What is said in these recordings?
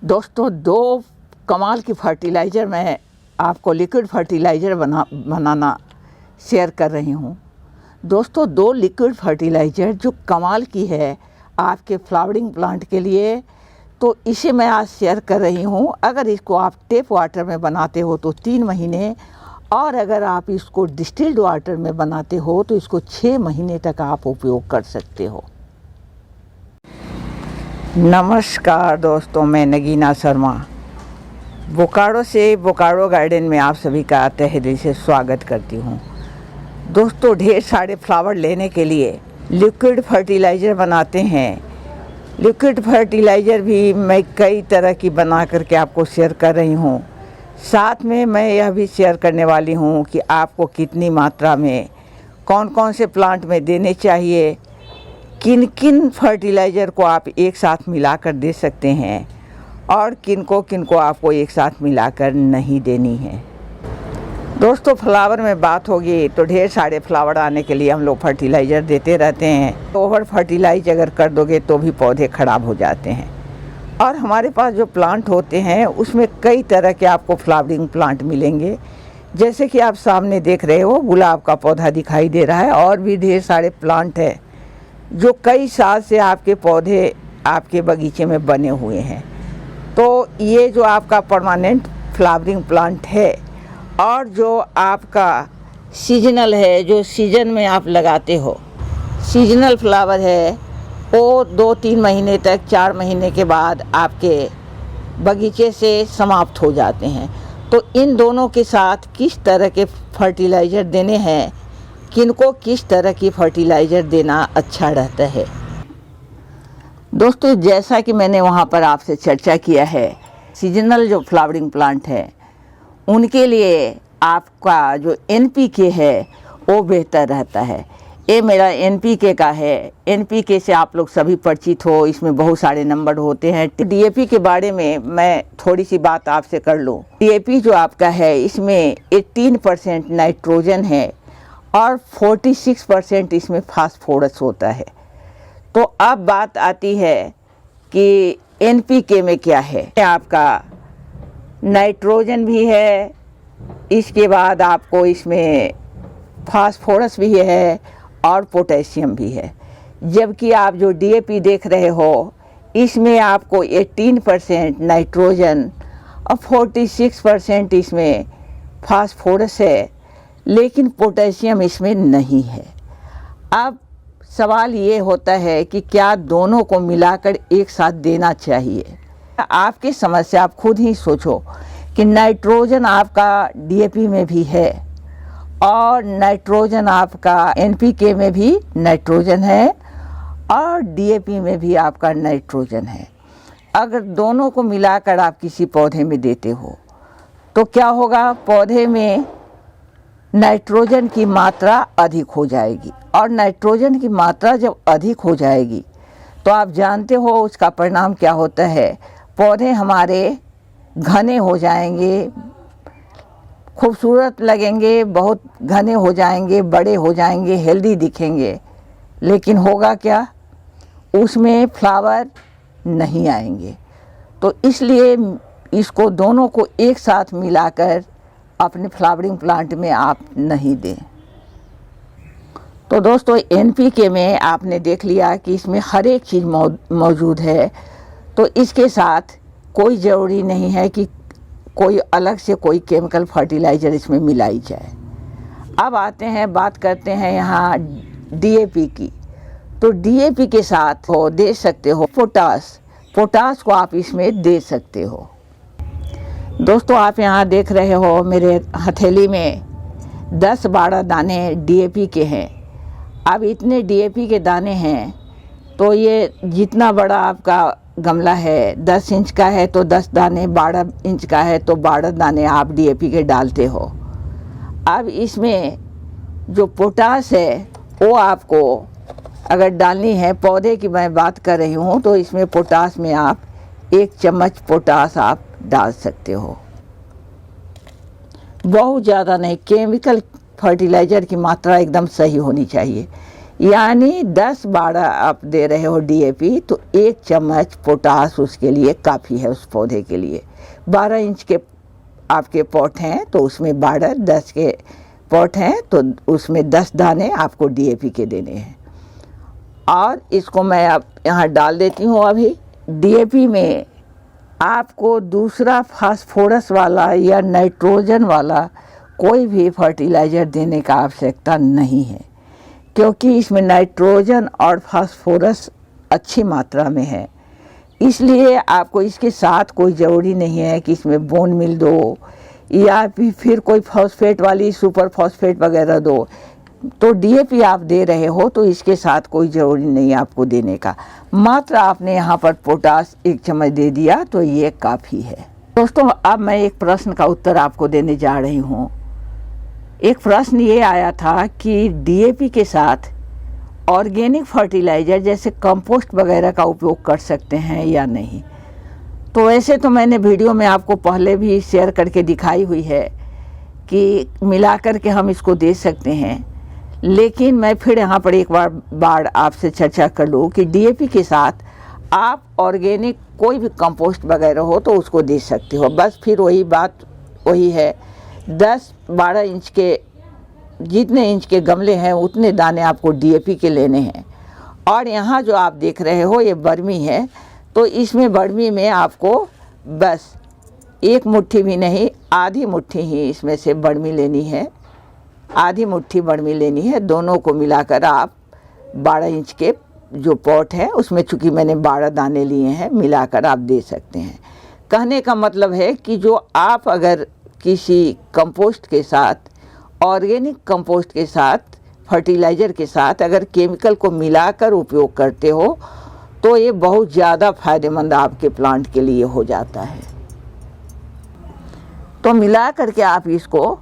दोस्तों, दो कमाल की फर्टिलाइज़र मैं आपको लिक्विड फर्टिलाइज़र बनाना शेयर कर रही हूँ। दोस्तों, दो लिक्विड फर्टिलाइज़र जो कमाल की है आपके फ्लावरिंग प्लांट के लिए, तो इसे मैं आज शेयर कर रही हूँ। अगर इसको आप टेप वाटर में बनाते हो तो 3 महीने, और अगर आप इसको डिस्टिल्ड वाटर में बनाते हो तो इसको 6 महीने तक आप उपयोग कर सकते हो। नमस्कार दोस्तों, मैं नगीना शर्मा बोकारो से बोकारो गार्डन में आप सभी का तहे दिल से स्वागत करती हूँ। दोस्तों, ढेर सारे फ्लावर लेने के लिए लिक्विड फर्टिलाइज़र बनाते हैं। लिक्विड फर्टिलाइज़र भी मैं कई तरह की बना करके आपको शेयर कर रही हूँ। साथ में मैं यह भी शेयर करने वाली हूँ कि आपको कितनी मात्रा में कौन कौन से प्लांट में देने चाहिए, किन किन फर्टिलाइज़र को आप एक साथ मिलाकर दे सकते हैं और किन को आपको एक साथ मिलाकर नहीं देनी है। दोस्तों, फ्लावर में बात होगी तो ढेर सारे फ्लावर आने के लिए हम लोग फर्टिलाइज़र देते रहते हैं। ओवर फर्टिलाइज अगर कर दोगे तो भी पौधे ख़राब हो जाते हैं। और हमारे पास जो प्लांट होते हैं उसमें कई तरह के आपको फ्लावरिंग प्लांट मिलेंगे। जैसे कि आप सामने देख रहे हो, गुलाब का पौधा दिखाई दे रहा है, और भी ढेर सारे प्लांट हैं जो कई साल से आपके पौधे आपके बगीचे में बने हुए हैं। तो ये जो आपका परमानेंट फ्लावरिंग प्लांट है, और जो आपका सीजनल है, जो सीजन में आप लगाते हो, सीजनल फ्लावर है, वो 2-3 महीने तक, 4 महीने के बाद आपके बगीचे से समाप्त हो जाते हैं। तो इन दोनों के साथ किस तरह के फर्टिलाइज़र देने हैं, किनको किस तरह की फर्टिलाइज़र देना अच्छा रहता है। दोस्तों, जैसा कि मैंने वहाँ पर आपसे चर्चा किया है, सीजनल जो फ्लावरिंग प्लांट है उनके लिए आपका जो NPK है वो बेहतर रहता है। ये मेरा NPK का है। NPK से आप लोग सभी परिचित हो, इसमें बहुत सारे नंबर होते हैं। DAP के बारे में मैं थोड़ी सी बात आपसे कर लूँ। DAP जो आपका है इसमें 18% नाइट्रोजन है और 46% इसमें फास्फोरस होता है। तो अब बात आती है कि NPK में क्या है। आपका नाइट्रोजन भी है, इसके बाद आपको इसमें फास्फोरस भी है और पोटेशियम भी है। जबकि आप जो DAP देख रहे हो इसमें आपको 18% नाइट्रोजन और 46% इसमें फास्फोरस है, लेकिन पोटेशियम इसमें नहीं है। अब सवाल ये होता है कि क्या दोनों को मिलाकर एक साथ देना चाहिए। आपकी समस्या आप खुद ही सोचो कि नाइट्रोजन आपका DAP में भी है और नाइट्रोजन आपका NPK में भी नाइट्रोजन है और DAP में भी आपका नाइट्रोजन है। अगर दोनों को मिलाकर आप किसी पौधे में देते हो तो क्या होगा, पौधे में नाइट्रोजन की मात्रा अधिक हो जाएगी, और नाइट्रोजन की मात्रा जब अधिक हो जाएगी तो आप जानते हो उसका परिणाम क्या होता है। पौधे हमारे घने हो जाएंगे, खूबसूरत लगेंगे, बहुत घने हो जाएंगे, बड़े हो जाएंगे, हेल्दी दिखेंगे, लेकिन होगा क्या, उसमें फ्लावर नहीं आएंगे। तो इसलिए इसको दोनों को एक साथ मिलाकर अपने फ्लावरिंग प्लांट में आप नहीं दें। तो दोस्तों, NPK में आपने देख लिया कि इसमें हर एक चीज़ मौजूद है, तो इसके साथ कोई ज़रूरी नहीं है कि कोई अलग से कोई केमिकल फर्टिलाइज़र इसमें मिलाई जाए। अब आते हैं, बात करते हैं यहाँ DAP की। तो DAP के साथ हो दे सकते हो पोटास को आप इसमें दे सकते हो। दोस्तों, आप यहाँ देख रहे हो मेरे हथेली में 10-12 दाने DAP के हैं। अब इतने DAP के दाने हैं तो ये जितना बड़ा आपका गमला है, 10 इंच का है तो 10 दाने, 12 इंच का है तो 12 दाने आप DAP के डालते हो। अब इसमें जो पोटास है वो आपको अगर डालनी है, पौधे की मैं बात कर रही हूँ, तो इसमें पोटास में आप 1 चम्मच पोटास आप डाल सकते हो। बहुत ज़्यादा नहीं, केमिकल फर्टिलाइज़र की मात्रा एकदम सही होनी चाहिए। यानी 10-12 आप दे रहे हो डीएपी, तो 1 चम्मच पोटास उसके लिए काफ़ी है उस पौधे के लिए। 12 इंच के आपके पॉट हैं तो उसमें 12, 10 के पॉट हैं तो उसमें 10 दाने आपको डीएपी के देने हैं। और इसको मैं अब यहाँ डाल देती हूँ। अभी डीएपी में आपको दूसरा फास्फोरस वाला या नाइट्रोजन वाला कोई भी फर्टिलाइज़र देने का आवश्यकता नहीं है, क्योंकि इसमें नाइट्रोजन और फास्फोरस अच्छी मात्रा में है। इसलिए आपको इसके साथ कोई ज़रूरी नहीं है कि इसमें बोन मिल दो या फिर कोई फॉस्फेट वाली सुपर फॉस्फेट वगैरह दो। तो डीएपी आप दे रहे हो तो इसके साथ कोई ज़रूरी नहीं आपको देने का, मात्र आपने यहाँ पर पोटास 1 चम्मच दे दिया तो ये काफ़ी है। दोस्तों, अब मैं एक प्रश्न का उत्तर आपको देने जा रही हूँ। एक प्रश्न ये आया था कि डीएपी के साथ ऑर्गेनिक फर्टिलाइज़र जैसे कंपोस्ट वगैरह का उपयोग कर सकते हैं या नहीं। तो वैसे तो मैंने वीडियो में आपको पहले भी शेयर करके दिखाई हुई है कि मिला कर के हम इसको दे सकते हैं, लेकिन मैं फिर यहाँ पर एक बार आपसे चर्चा कर लूँ कि डीएपी के साथ आप ऑर्गेनिक कोई भी कंपोस्ट वगैरह हो तो उसको दे सकते हो। बस फिर वही बात वही है, 10-12 इंच के जितने इंच के गमले हैं उतने दाने आपको डीएपी के लेने हैं। और यहाँ जो आप देख रहे हो ये बर्मी है, तो इसमें बर्मी में आपको बस 1 मुट्ठी भी नहीं, आधी मुट्ठी ही इसमें से बर्मी लेनी है। आधी मुट्ठी बर्मी लेनी है। दोनों को मिलाकर आप 12 इंच के जो पॉट है उसमें चूँकि मैंने 12 दाने लिए हैं, मिलाकर आप दे सकते हैं। कहने का मतलब है कि जो आप अगर किसी कंपोस्ट के साथ, ऑर्गेनिक कंपोस्ट के साथ, फर्टिलाइज़र के साथ अगर केमिकल को मिलाकर उपयोग करते हो तो ये बहुत ज़्यादा फायदेमंद आपके प्लांट के लिए हो जाता है। तो मिला करके आप इसको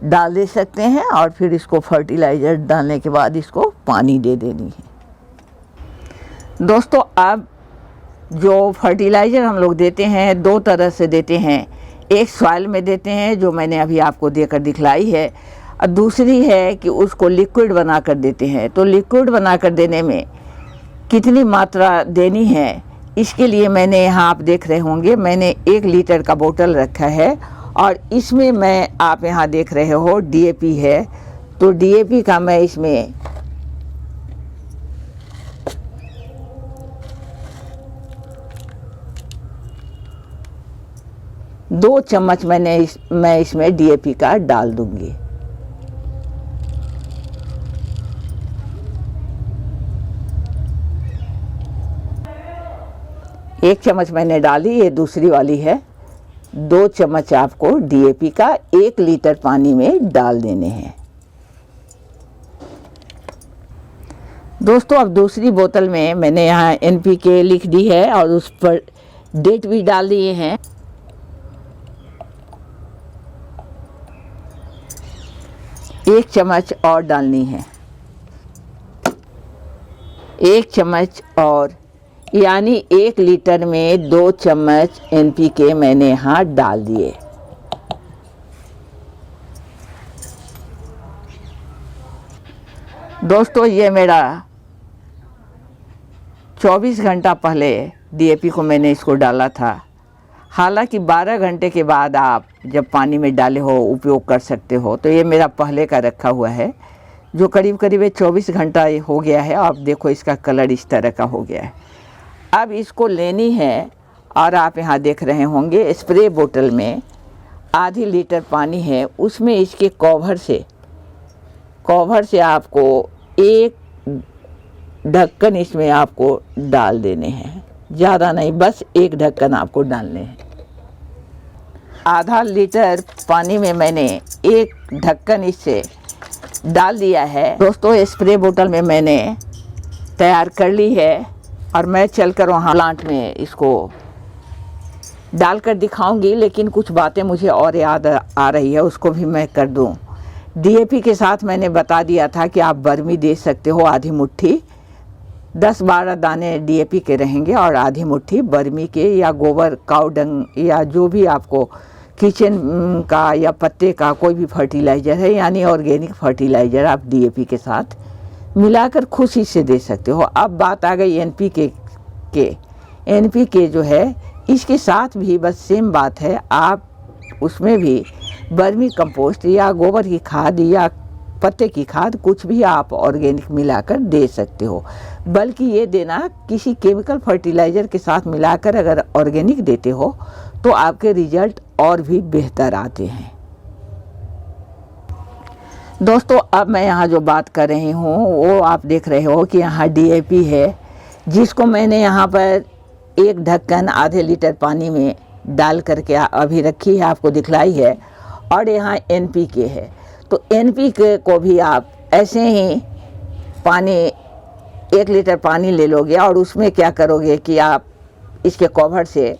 डाल दे सकते हैं और फिर इसको फर्टिलाइज़र डालने के बाद इसको पानी दे देनी है। दोस्तों, अब जो फर्टिलाइज़र हम लोग देते हैं 2 तरह से देते हैं। एक सॉइल में देते हैं जो मैंने अभी आपको देकर दिखलाई है, और दूसरी है कि उसको लिक्विड बना कर देते हैं। तो लिक्विड बना कर देने में कितनी मात्रा देनी है, इसके लिए मैंने यहाँ आप देख रहे होंगे मैंने 1 लीटर का बोतल रखा है और इसमें मैं आप यहाँ देख रहे हो डीएपी है। तो डीएपी का मैं इसमें 2 चम्मच मैं इसमें डीएपी का डाल दूंगी। एक चम्मच मैंने डाली, ये दूसरी वाली है। 2 चम्मच आपको डीएपी का 1 लीटर पानी में डाल देने हैं। दोस्तों, अब दूसरी बोतल में मैंने यहाँ एनपीके लिख दी है और उस पर डेट भी डाल दिए हैं। एक चम्मच और डालनी है, 1 चम्मच और, यानी 1 लीटर में 2 चम्मच एनपीके मैंने यहाँ डाल दिए। दोस्तों, ये मेरा 24 घंटा पहले डीएपी को मैंने इसको डाला था। हालांकि 12 घंटे के बाद आप जब पानी में डाले हो उपयोग कर सकते हो। तो ये मेरा पहले का रखा हुआ है जो करीब करीब 24 घंटा हो गया है। आप देखो इसका कलर इस तरह का हो गया है। अब इसको लेनी है और आप यहाँ देख रहे होंगे स्प्रे बोतल में आधी लीटर पानी है, उसमें इसके कवर से आपको 1 ढक्कन इसमें आपको डाल देने हैं। ज़्यादा नहीं, बस 1 ढक्कन आपको डालने हैं। आधा लीटर पानी में मैंने 1 ढक्कन इससे डाल दिया है। दोस्तों, स्प्रे बोतल में मैंने तैयार कर ली है और मैं चलकर वहाँ प्लांट में इसको डालकर दिखाऊंगी, लेकिन कुछ बातें मुझे और याद आ रही है, उसको भी मैं कर दूं। डीएपी के साथ मैंने बता दिया था कि आप बर्मी दे सकते हो आधी मुट्ठी, 10-12 दाने डीएपी के रहेंगे और आधी मुट्ठी बर्मी के या गोबर काऊ डंग या जो भी आपको किचन का या पत्ते का कोई भी फर्टिलाइज़र है, यानी ऑर्गेनिक फर्टिलाइज़र आप डीएपी के साथ मिलाकर खुशी से दे सकते हो। अब बात आ गई एनपीके के। एनपीके जो है इसके साथ भी बस सेम बात है, आप उसमें भी वर्मी कंपोस्ट या गोबर की खाद या पत्ते की खाद कुछ भी आप ऑर्गेनिक मिलाकर दे सकते हो। बल्कि ये देना किसी केमिकल फर्टिलाइज़र के साथ मिलाकर अगर ऑर्गेनिक देते हो तो आपके रिजल्ट और भी बेहतर आते हैं। दोस्तों, अब मैं यहाँ जो बात कर रही हूँ वो आप देख रहे हो कि यहाँ डीएपी है, जिसको मैंने यहाँ पर एक ढक्कन आधे लीटर पानी में डाल करके अभी रखी है, आपको दिखलाई है। और यहाँ एनपीके है, तो एनपीके को भी आप ऐसे ही पानी 1 लीटर पानी ले लोगे और उसमें क्या करोगे कि आप इसके कवर से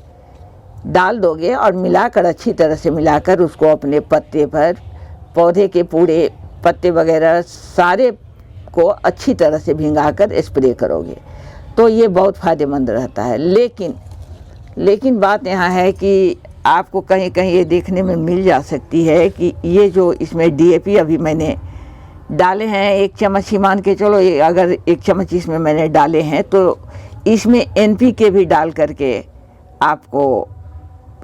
डाल दोगे और मिलाकर अच्छी तरह से मिलाकर उसको अपने पत्ते पर, पौधे के पूरे पत्ते वगैरह सारे को अच्छी तरह से भिंगाकर स्प्रे करोगे तो ये बहुत फ़ायदेमंद रहता है। लेकिन बात यहाँ है कि आपको कहीं कहीं ये देखने में मिल जा सकती है कि ये जो इसमें डीएपी अभी मैंने डाले हैं 1 चम्मच ही मान के चलो, अगर 1 चम्मच इसमें मैंने डाले हैं तो इसमें एनपीके भी डाल करके आपको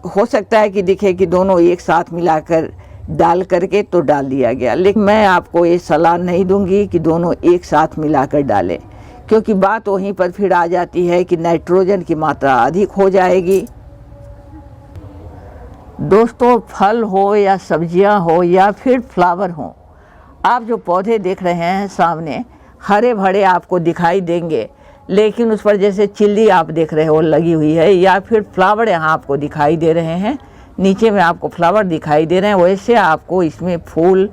हो सकता है कि दिखे कि दोनों एक साथ मिलाकर डाल करके तो डाल दिया गया। लेकिन मैं आपको ये सलाह नहीं दूंगी कि दोनों एक साथ मिलाकर डालें, क्योंकि बात वहीं पर फिर आ जाती है कि नाइट्रोजन की मात्रा अधिक हो जाएगी। दोस्तों, फल हो या सब्जियां हो या फिर फ्लावर हो, आप जो पौधे देख रहे हैं सामने हरे भरे आपको दिखाई देंगे, लेकिन उस पर जैसे चिल्ली आप देख रहे हो लगी हुई है या फिर फ्लावर यहाँ आपको दिखाई दे रहे हैं, नीचे में आपको फ्लावर दिखाई दे रहे हैं, वैसे आपको इसमें फूल,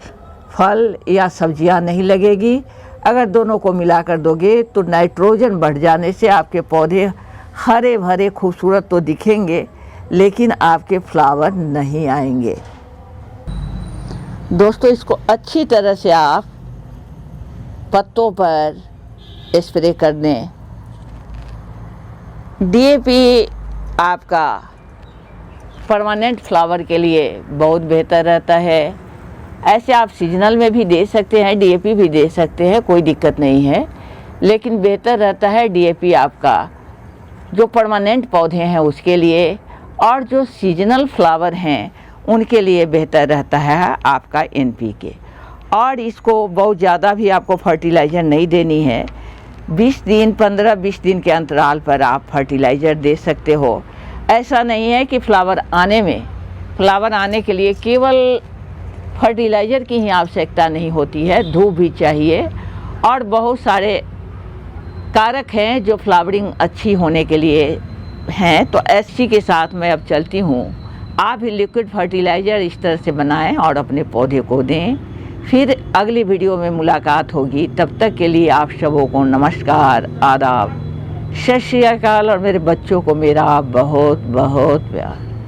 फल या सब्जियां नहीं लगेगी। अगर दोनों को मिलाकर दोगे तो नाइट्रोजन बढ़ जाने से आपके पौधे हरे भरे खूबसूरत तो दिखेंगे, लेकिन आपके फ्लावर नहीं आएंगे। दोस्तों, इसको अच्छी तरह से आप पत्तों पर स्प्रे कर दें। डीएपी आपका परमानेंट फ्लावर के लिए बहुत बेहतर रहता है। ऐसे आप सीजनल में भी दे सकते हैं, डीएपी भी दे सकते हैं, कोई दिक्कत नहीं है। लेकिन बेहतर रहता है डीएपी आपका जो परमानेंट पौधे हैं उसके लिए, और जो सीजनल फ्लावर हैं उनके लिए बेहतर रहता है आपका एनपीके। और इसको बहुत ज़्यादा भी आपको फर्टिलाइज़र नहीं देनी है, 20 दिन 15-20 दिन के अंतराल पर आप फर्टिलाइज़र दे सकते हो। ऐसा नहीं है कि फ्लावर आने के लिए केवल फर्टिलाइज़र की ही आवश्यकता नहीं होती है, धूप भी चाहिए और बहुत सारे कारक हैं जो फ्लावरिंग अच्छी होने के लिए हैं। तो ऐसी के साथ मैं अब चलती हूँ। आप भी लिक्विड फर्टिलाइज़र इस तरह से बनाएं और अपने पौधे को दें। फिर अगली वीडियो में मुलाकात होगी, तब तक के लिए आप सबों को नमस्कार, आदाब, सत श्री अकाल और मेरे बच्चों को मेरा बहुत बहुत प्यार।